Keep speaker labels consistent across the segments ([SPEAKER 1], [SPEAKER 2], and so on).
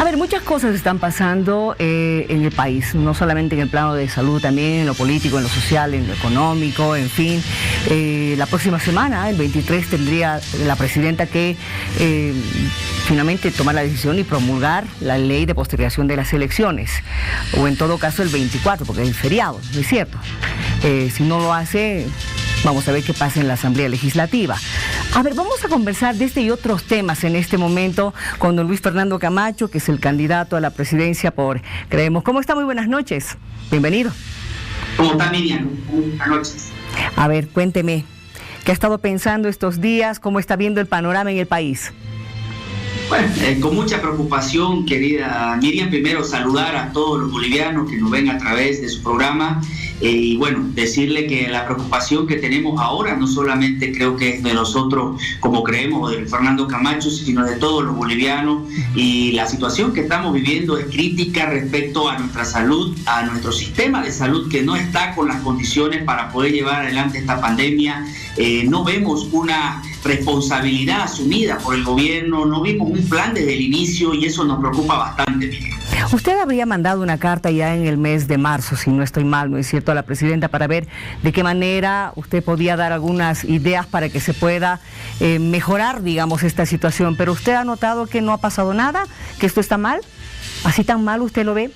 [SPEAKER 1] A ver, muchas cosas están pasando en el país, no solamente en el plano de salud, también en lo político, en lo social, en lo económico, en fin. La próxima semana, el 23, tendría la presidenta que finalmente tomar la decisión y promulgar la ley de postergación de las elecciones, o en todo caso el 24, porque es feriado, ¿no es cierto? Si no lo hace, vamos a ver qué pasa en la Asamblea Legislativa. A ver, vamos a conversar de este y otros temas en este momento con don Luis Fernando Camacho, que es el candidato a la presidencia por Creemos. ¿Cómo está? Muy buenas noches. Bienvenido.
[SPEAKER 2] ¿Cómo está, Miriam? Buenas noches.
[SPEAKER 1] A ver, cuénteme, ¿qué ha estado pensando estos días? ¿Cómo está viendo el panorama en el país?
[SPEAKER 2] Bueno, con mucha preocupación, querida Miriam, primero saludar a todos los bolivianos que nos ven a través de su programa y bueno, decirle que la preocupación que tenemos ahora no solamente creo que es de nosotros como creemos, de Fernando Camacho, sino de todos los bolivianos, y la situación que estamos viviendo es crítica respecto a nuestra salud, a nuestro sistema de salud que no está con las condiciones para poder llevar adelante esta pandemia. No vemos una responsabilidad asumida por el gobierno, no vimos un plan desde el inicio y eso nos preocupa bastante, Miguel.
[SPEAKER 1] Usted habría mandado una carta ya en el mes de marzo, si no estoy mal, ¿no es cierto?, a la presidenta para ver de qué manera usted podía dar algunas ideas para que se pueda mejorar, digamos, esta situación. Pero usted ha notado que no ha pasado nada, que esto está mal, así tan mal usted lo ve.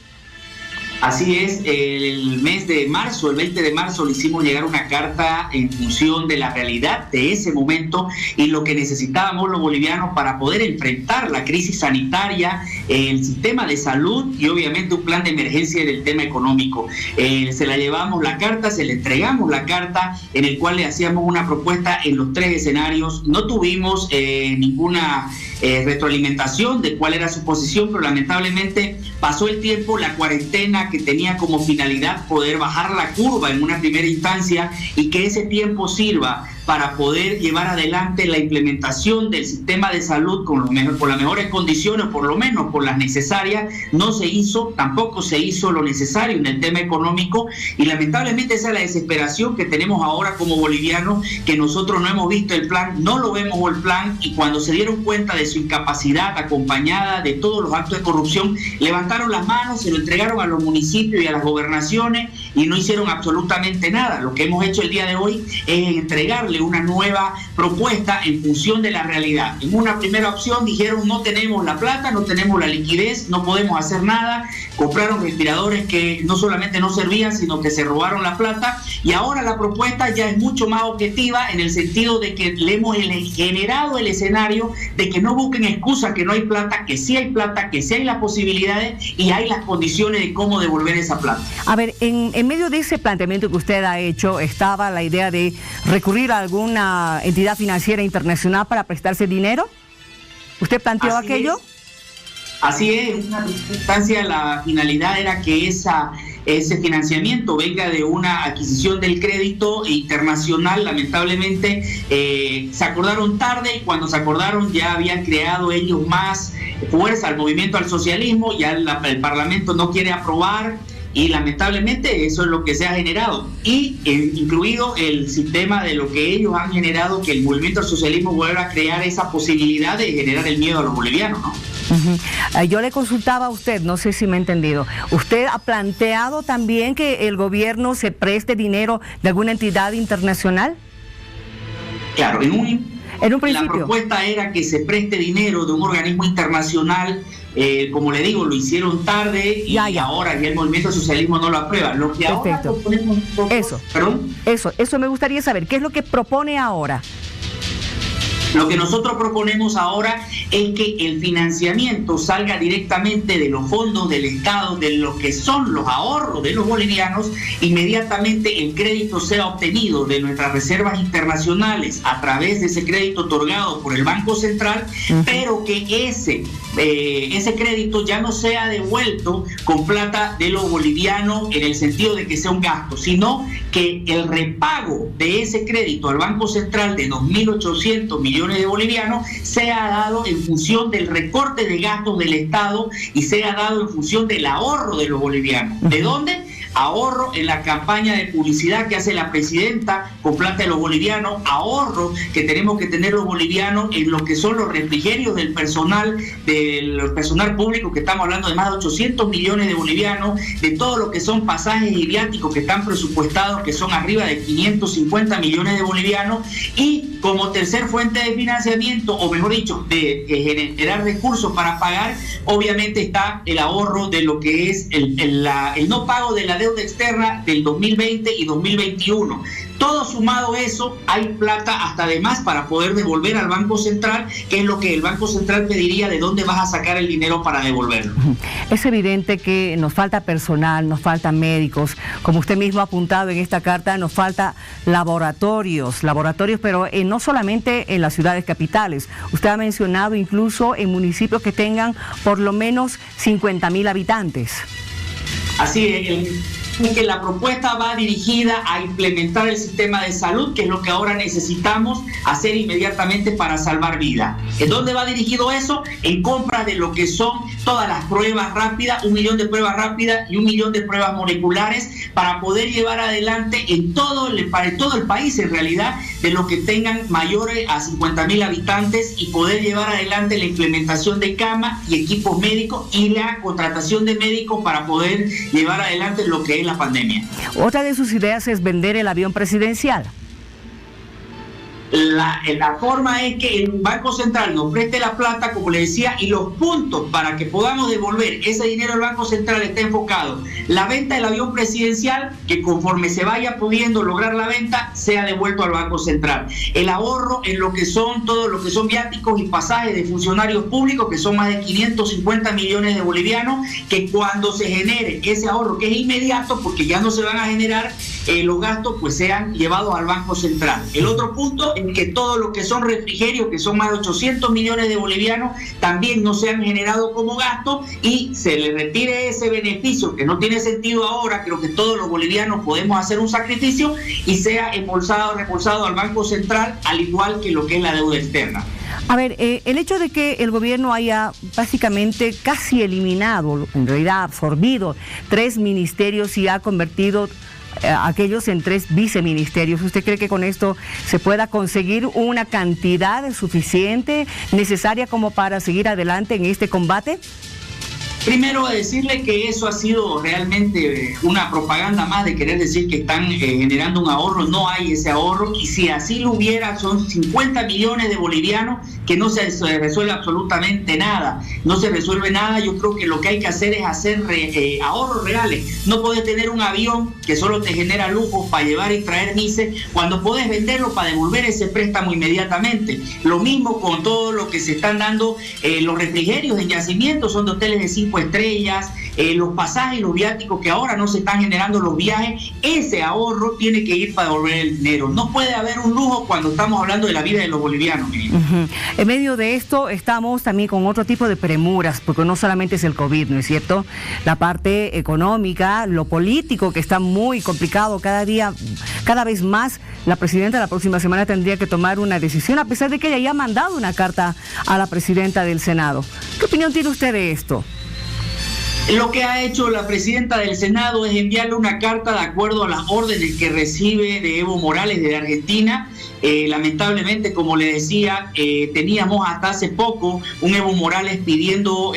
[SPEAKER 2] Así es, el mes de marzo, el 20 de marzo, le hicimos llegar una carta en función de la realidad de ese momento y lo que necesitábamos los bolivianos para poder enfrentar la crisis sanitaria, el sistema de salud y obviamente un plan de emergencia del tema económico. Se la llevamos la carta, se le entregamos la carta en el cual le hacíamos una propuesta en los 3 escenarios. No tuvimos ninguna retroalimentación de cuál era su posición, pero lamentablemente pasó el tiempo, la cuarentena que tenía como finalidad poder bajar la curva en una primera instancia y que ese tiempo sirva para poder llevar adelante la implementación del sistema de salud con las mejores condiciones, por lo menos por las necesarias. No se hizo, tampoco se hizo lo necesario en el tema económico y lamentablemente esa es la desesperación que tenemos ahora como bolivianos, que nosotros no hemos visto el plan, no lo vemos el plan, y cuando se dieron cuenta de su incapacidad acompañada de todos los actos de corrupción, levantaron las manos, se lo entregaron a los municipios y a las gobernaciones y no hicieron absolutamente nada. Lo que hemos hecho el día de hoy es entregarle una nueva propuesta en función de la realidad. En una primera opción dijeron: no tenemos la plata, no tenemos la liquidez, no podemos hacer nada. Compraron respiradores que no solamente no servían, sino que se robaron la plata, y ahora la propuesta ya es mucho más objetiva en el sentido de que le hemos generado el escenario de que no busquen excusas que no hay plata, que sí hay plata, que sí hay las posibilidades y hay las condiciones de cómo devolver esa plata.
[SPEAKER 1] A ver, en medio de ese planteamiento que usted ha hecho estaba la idea de recurrir a alguna entidad financiera internacional para prestarse dinero. ¿Usted planteó aquello?
[SPEAKER 2] Así es, en una instancia la finalidad era que ese financiamiento venga de una adquisición del crédito internacional. Lamentablemente se acordaron tarde, y cuando se acordaron ya habían creado ellos más fuerza al movimiento al socialismo, ya el Parlamento no quiere aprobar y lamentablemente eso es lo que se ha generado, y incluido el sistema de lo que ellos han generado, que el movimiento al socialismo vuelva a crear esa posibilidad de generar el miedo a los bolivianos, ¿no?
[SPEAKER 1] Yo le consultaba a usted, no sé si me ha entendido. ¿Usted ha planteado también que el gobierno se preste dinero de alguna entidad internacional?
[SPEAKER 2] Claro, en un principio la propuesta era que se preste dinero de un organismo internacional. Como le digo, lo hicieron tarde y ahora ya el movimiento socialismo no lo aprueba. Lo que ahora proponemos nosotros,
[SPEAKER 1] Eso me gustaría saber. ¿Qué es lo que propone ahora?
[SPEAKER 2] Lo que nosotros proponemos ahora es que el financiamiento salga directamente de los fondos del Estado, de lo que son los ahorros de los bolivianos. Inmediatamente el crédito sea obtenido de nuestras reservas internacionales a través de ese crédito otorgado por el Banco Central, pero que ese crédito ya no sea devuelto con plata de los bolivianos en el sentido de que sea un gasto, sino que el repago de ese crédito al Banco Central de 2.800 millones de bolivianos sea dado en función del recorte de gastos del Estado y sea dado en función del ahorro de los bolivianos. ¿De dónde? ahorro en la campaña de publicidad que hace la presidenta con plata de los bolivianos, ahorro que tenemos que tener los bolivianos en lo que son los refrigerios del personal público, que estamos hablando de más de 800 millones de bolivianos, de todo lo que son pasajes y viáticos que están presupuestados, que son arriba de 550 millones de bolivianos, y como tercer fuente de financiamiento, o mejor dicho, de generar recursos para pagar, obviamente está el ahorro de lo que es el no pago de la deuda externa del 2020 y 2021. Todo sumado eso, hay plata hasta de más para poder devolver al Banco Central, que es lo que el Banco Central pediría, de dónde vas a sacar el dinero para devolverlo.
[SPEAKER 1] Es evidente que nos falta personal, nos faltan médicos, como usted mismo ha apuntado en esta carta, nos falta laboratorios, pero no solamente en las ciudades capitales. Usted ha mencionado incluso en municipios que tengan por lo menos 50.000 habitantes.
[SPEAKER 2] Así es, que la propuesta va dirigida a implementar el sistema de salud, que es lo que ahora necesitamos hacer inmediatamente para salvar vidas. ¿En dónde va dirigido eso? En compra de lo que son todas las pruebas rápidas, 1 millón de pruebas rápidas y 1 millón de pruebas moleculares, para poder llevar adelante para todo el país, en realidad, de los que tengan mayores a 50.000 habitantes, y poder llevar adelante la implementación de camas y equipos médicos y la contratación de médicos para poder llevar adelante lo que es la pandemia.
[SPEAKER 1] Otra de sus ideas es vender el avión presidencial.
[SPEAKER 2] La forma es que el Banco Central nos preste la plata, como le decía, y los puntos para que podamos devolver ese dinero al Banco Central está enfocado. La venta del avión presidencial, que conforme se vaya pudiendo lograr la venta, sea devuelto al Banco Central. El ahorro en todo lo que son viáticos y pasajes de funcionarios públicos, que son más de 550 millones de bolivianos, que cuando se genere ese ahorro, que es inmediato, porque ya no se van a generar los gastos, pues sean llevados al Banco Central. El otro punto es que todo lo que son refrigerios, que son más de 800 millones de bolivianos, también no se han generado como gasto, y se le retire ese beneficio, que no tiene sentido ahora. Creo que todos los bolivianos podemos hacer un sacrificio, y sea reembolsado al Banco Central, al igual que lo que es la deuda externa.
[SPEAKER 1] A ver, el hecho de que el gobierno haya básicamente casi eliminado, en realidad absorbido 3 ministerios y ha convertido aquellos en 3 viceministerios, ¿usted cree que con esto se pueda conseguir una cantidad suficiente, necesaria como para seguir adelante en este combate?
[SPEAKER 2] Primero, decirle que eso ha sido realmente una propaganda más de querer decir que están generando un ahorro. No hay ese ahorro, y si así lo hubiera, son 50 millones de bolivianos que no se resuelve absolutamente nada. No se resuelve nada. Yo creo que lo que hay que hacer es hacer ahorros reales. No podés tener un avión que solo te genera lujo para llevar y traer mises, cuando podés venderlo para devolver ese préstamo inmediatamente. Lo mismo con todo lo que se están dando, los refrigerios en yacimientos son de hoteles de 5 estrellas, los pasajes y los viáticos, que ahora no se están generando los viajes. Ese ahorro tiene que ir para devolver el dinero. No puede haber un lujo cuando estamos hablando de la vida de los bolivianos.
[SPEAKER 1] En medio de esto estamos también con otro tipo de premuras, porque no solamente es el COVID, ¿no es cierto? La parte económica, lo político, que está muy complicado cada vez más. La presidenta la próxima semana tendría que tomar una decisión, a pesar de que ella ya ha mandado una carta a la presidenta del Senado. ¿Qué opinión tiene usted de esto?
[SPEAKER 2] Lo que ha hecho la presidenta del Senado es enviarle una carta de acuerdo a las órdenes que recibe de Evo Morales de Argentina. Lamentablemente, como le decía, teníamos hasta hace poco un Evo Morales pidiendo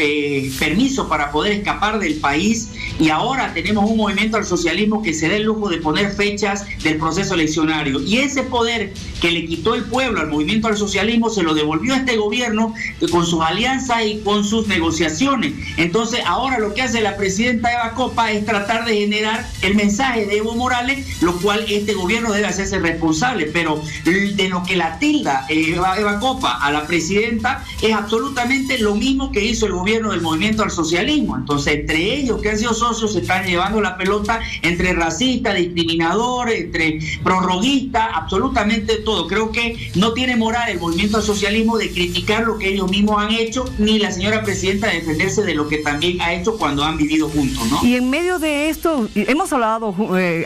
[SPEAKER 2] permiso para poder escapar del país, y ahora tenemos un movimiento al socialismo que se da el lujo de poner fechas del proceso eleccionario, y ese poder que le quitó el pueblo al movimiento al socialismo se lo devolvió a este gobierno con sus alianzas y con sus negociaciones. Entonces ahora lo que hace la presidenta Eva Copa es tratar de generar el mensaje de Evo Morales, lo cual este gobierno debe hacerse responsable, pero de lo que la tilda Eva Copa a la presidenta es absolutamente lo mismo que hizo el gobierno del movimiento al socialismo. Entonces, entre ellos que han sido socios se están llevando la pelota, entre racistas, discriminadores, entre prorroguistas, absolutamente todo. Creo que no tiene moral el movimiento al socialismo de criticar lo que ellos mismos han hecho, ni la señora presidenta de defenderse de lo que también ha hecho cuando han vivido juntos, ¿no?
[SPEAKER 1] Y en medio de esto, hemos hablado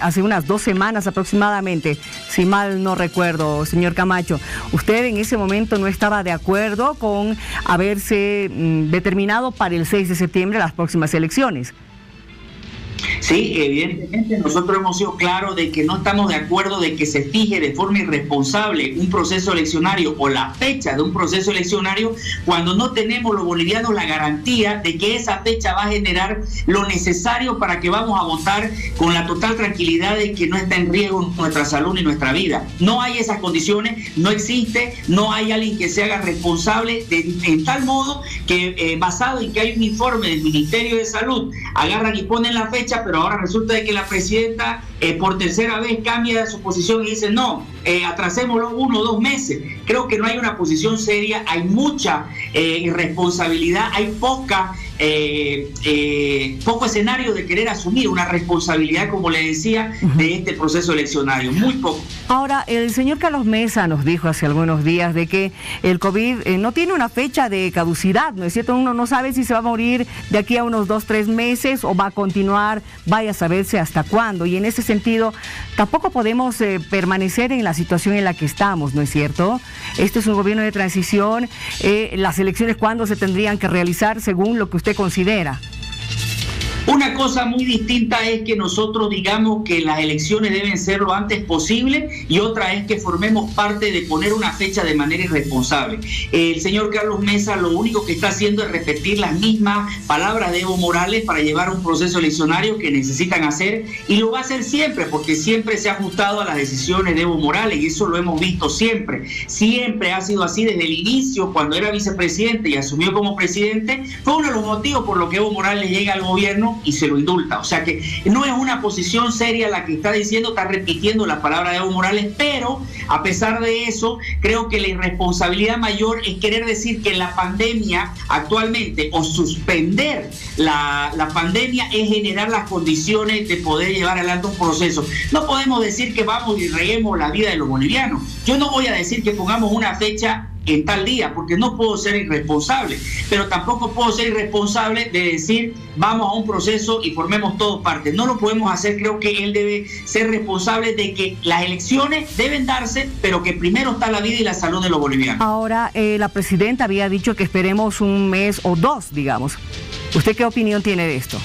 [SPEAKER 1] hace unas 2 semanas aproximadamente, si mal no recuerdo, señor Camacho, usted en ese momento no estaba de acuerdo con haberse determinado para el 6 de septiembre las próximas elecciones.
[SPEAKER 2] Sí, evidentemente nosotros hemos sido claros de que no estamos de acuerdo de que se fije de forma irresponsable un proceso eleccionario o la fecha de un proceso eleccionario cuando no tenemos los bolivianos la garantía de que esa fecha va a generar lo necesario para que vamos a votar con la total tranquilidad de que no está en riesgo nuestra salud ni nuestra vida. No hay esas condiciones, no existe, no hay alguien que se haga responsable en tal modo que basado en que hay un informe del Ministerio de Salud, agarran y ponen la fecha, pero ahora resulta de que la presidenta por tercera vez cambia su posición y dice no, atrasémoslo 1 o 2 meses. Creo que no hay una posición seria, hay mucha irresponsabilidad, hay poco escenario de querer asumir una responsabilidad, como le decía, de este proceso eleccionario, muy poco.
[SPEAKER 1] Ahora, el señor Carlos Mesa nos dijo hace algunos días de que el COVID no tiene una fecha de caducidad, ¿no es cierto? Uno no sabe si se va a morir de aquí a unos 2 o 3 meses o va a continuar, vaya a saberse hasta cuándo, y en ese sentido tampoco podemos permanecer en la situación en la que estamos, ¿no es cierto? Este es un gobierno de transición, las elecciones ¿cuándo se tendrían que realizar según lo que usted considera?
[SPEAKER 2] Una cosa muy distinta es que nosotros digamos que las elecciones deben ser lo antes posible y otra es que formemos parte de poner una fecha de manera irresponsable. El señor Carlos Mesa lo único que está haciendo es repetir las mismas palabras de Evo Morales para llevar un proceso eleccionario que necesitan hacer y lo va a hacer siempre porque siempre se ha ajustado a las decisiones de Evo Morales y eso lo hemos visto siempre. Siempre ha sido así desde el inicio cuando era vicepresidente y asumió como presidente. Fue uno de los motivos por los que Evo Morales llega al gobierno y se lo indulta. O sea que no es una posición seria la que está diciendo, está repitiendo las palabras de Evo Morales, pero a pesar de eso, creo que la irresponsabilidad mayor es querer decir que la pandemia actualmente o suspender la pandemia es generar las condiciones de poder llevar adelante un proceso. No podemos decir que vamos y reguemos la vida de los bolivianos. Yo no voy a decir que pongamos una fecha en tal día, porque no puedo ser irresponsable, pero tampoco puedo ser irresponsable de decir vamos a un proceso y formemos todos parte. No lo podemos hacer. Creo que él debe ser responsable de que las elecciones deben darse, pero que primero está la vida y la salud de los bolivianos.
[SPEAKER 1] Ahora, la presidenta había dicho que esperemos 1 mes o 2, digamos. ¿Usted qué opinión tiene de esto?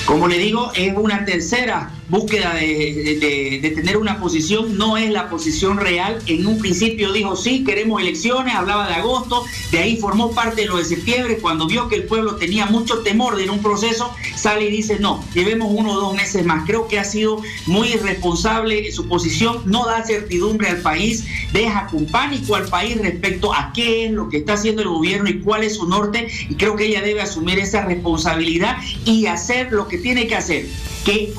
[SPEAKER 2] Como le digo, es una tercera búsqueda de tener una posición, no es la posición real. En un principio dijo sí, queremos elecciones, hablaba de agosto, de ahí formó parte de lo de septiembre, cuando vio que el pueblo tenía mucho temor de ir a un proceso, sale y dice no, llevemos 1 o 2 meses más. Creo que ha sido muy irresponsable su posición, no da certidumbre al país, deja con pánico al país respecto a qué es lo que está haciendo el gobierno y cuál es su norte, y creo que ella debe asumir esa responsabilidad y hacer lo que tiene que hacer. Que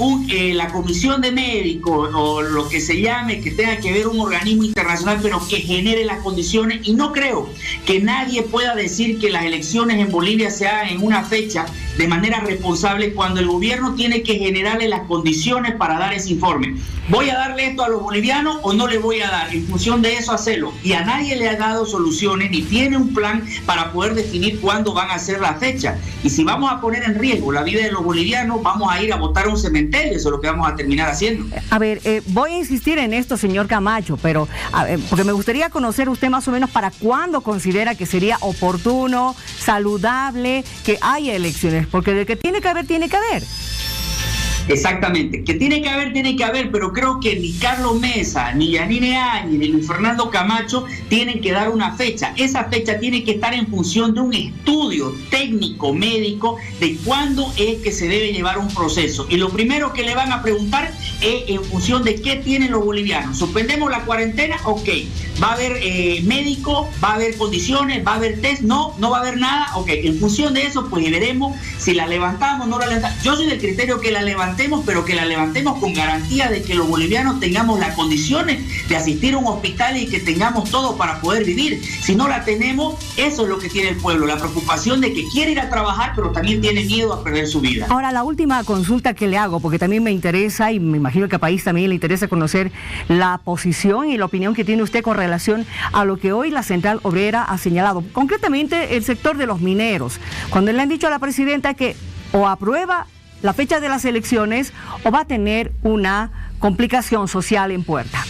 [SPEAKER 2] la comisión de médicos o lo que se llame, que tenga que ver un organismo internacional, pero que genere las condiciones, y no creo que nadie pueda decir que las elecciones en Bolivia se hagan en una fecha de manera responsable cuando el gobierno tiene que generarle las condiciones para dar ese informe. ¿Voy a darle esto a los bolivianos o no le voy a dar? En función de eso hacerlo. Y a nadie le ha dado soluciones ni tiene un plan para poder definir cuándo van a ser las fechas. Y si vamos a poner en riesgo la vida de los bolivianos, vamos a ir a votar a un cementerio. Eso es lo que vamos a terminar haciendo.
[SPEAKER 1] A ver, voy a insistir en esto, señor Camacho, pero porque me gustaría conocer usted más o menos para cuándo considera que sería oportuno, saludable, que haya elecciones, porque de que tiene que haber, tiene que haber.
[SPEAKER 2] Exactamente, que tiene que haber, pero creo que ni Carlos Mesa, ni Yanine Áñez, ni Luis Fernando Camacho tienen que dar una fecha. Esa fecha tiene que estar en función de un estudio técnico, médico, de cuándo es que se debe llevar un proceso. Y lo primero que le van a preguntar es en función de qué tienen los bolivianos. ¿Suspendemos la cuarentena? Ok. ¿Va a haber médico? ¿Va a haber condiciones? ¿Va a haber test? No, no va a haber nada. Ok, en función de eso, pues veremos si la levantamos o no la levantamos. Yo soy del criterio que la levantemos, pero que la levantemos con garantía de que los bolivianos tengamos las condiciones de asistir a un hospital y que tengamos todo para poder vivir. Si no la tenemos, eso es lo que tiene el pueblo, la preocupación de que quiere ir a trabajar, pero también tiene miedo a perder su vida.
[SPEAKER 1] Ahora, la última consulta que le hago, porque también me interesa, y me imagino que al país también le interesa conocer la posición y la opinión que tiene usted con relación a lo que hoy la Central Obrera ha señalado, concretamente el sector de los mineros, cuando le han dicho a la presidenta que o aprueba la fecha de las elecciones o va a tener una complicación social en puerta.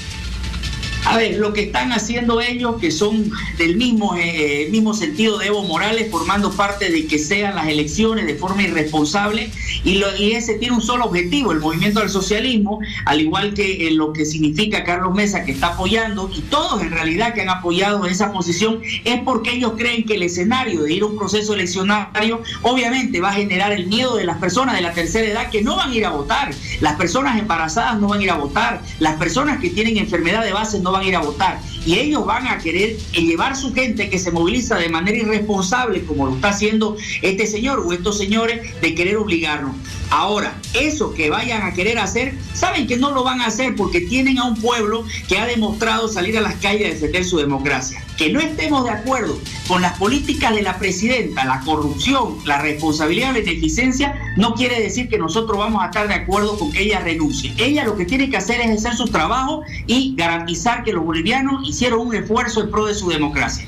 [SPEAKER 2] A ver, lo que están haciendo ellos, que son del mismo sentido de Evo Morales, formando parte de que sean las elecciones de forma irresponsable, y ese tiene un solo objetivo, el movimiento al socialismo, al igual que lo que significa Carlos Mesa, que está apoyando, y todos en realidad que han apoyado esa posición, es porque ellos creen que el escenario de ir a un proceso eleccionario obviamente va a generar el miedo de las personas de la tercera edad que no van a ir a votar, las personas embarazadas no van a ir a votar, las personas que tienen enfermedad de base no van a ir a votar, y ellos van a querer llevar su gente que se moviliza de manera irresponsable, como lo está haciendo este señor o estos señores, de querer obligarnos. Ahora, eso que vayan a querer hacer, saben que no lo van a hacer porque tienen a un pueblo que ha demostrado salir a las calles a defender su democracia. Que no estemos de acuerdo con las políticas de la presidenta, la corrupción, la responsabilidad de beneficencia, no quiere decir que nosotros vamos a estar de acuerdo con que ella renuncie. Ella lo que tiene que hacer es hacer su trabajo y garantizar que los bolivianos hicieron un esfuerzo en pro de su democracia.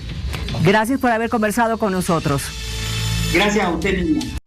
[SPEAKER 1] Gracias por haber conversado con nosotros.
[SPEAKER 2] Gracias a usted mismo.